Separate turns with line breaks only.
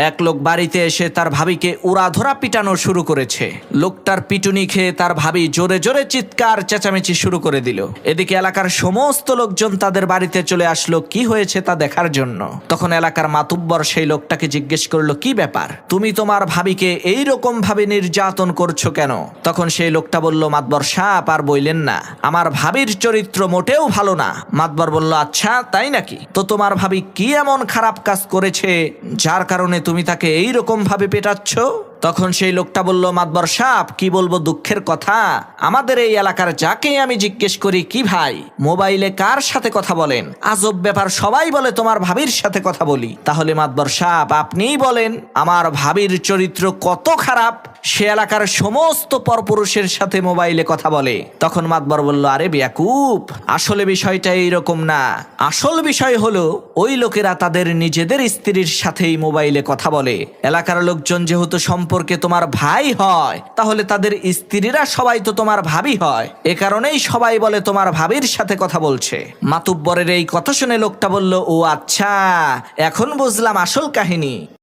এক লোক বাড়িতে এসে তার ভাবিকে উড়াধরা পিটানো শুরু করেছে। লোকটার পিটুনি খেয়ে তার ভাবি জোরে জোরে চিৎকার চেঁচামেচি শুরু করে দিল। এদিকে এলাকার সমস্ত লোকজন তাদের বাড়িতে চলে আসলো কি হয়েছে তা দেখার জন্য। তখন এলাকার মাতুব্বর সেই লোকটাকে জিজ্ঞেস করলো, কি ব্যাপার, তুমি তোমার ভাবিকে এইরকম ভাবে নির্যাতন করছো কেন? তখন সেই লোকটা বলল, মাতবর সাহেব আর বইলেন না, আমার ভাবির চরিত্র মোটেও ভালো না। মাতবর বলল, আচ্ছা তাই নাকি? তো তোমার ভাবি কি এমন খারাপ কাজ করেছে যার কারণে তুমি তাকে এইরকম ভাবে পেটাচ্ছ? তখন সেই লোকটা বলল, মাতবর সাহেব কি বলবো দুঃখের কথা, আমাদের এই এলাকার যাকে আমি জিজ্ঞেস করি, কি ভাই মোবাইলে কার সাথে কথা বলেন, আজব ব্যাপার, সবাই বলে তোমার ভাবির সাথে কথা বলি। তাহলে মাতবর সাহেব আপনিই বলেন আমার ভাবির চরিত্র কত খারাপ, সে এলাকার সমস্ত পরপুরুষের সাথে মোবাইলে কথা বলে। তখন মাতবর বলল, আরে বেয়াকুব, আসলে বিষয়টা এইরকম না। আসল বিষয় হলো ওই লোকেরা তাদের নিজেদের স্ত্রীর সাথেই মোবাইলে কথা বলে। এলাকার লোকজন যেহেতু সম্পর্কে তোমার ভাই হয়, তাহলে তাদের স্ত্রীরা সবাই তো তোমার ভাবি হয়, এ কারণেই সবাই বলে তোমার ভাবির সাথে কথা বলছে। মাতুব্বরের এই কথা শুনে লোকটা বলল, ও আচ্ছা, এখন বুঝলাম আসল কাহিনী।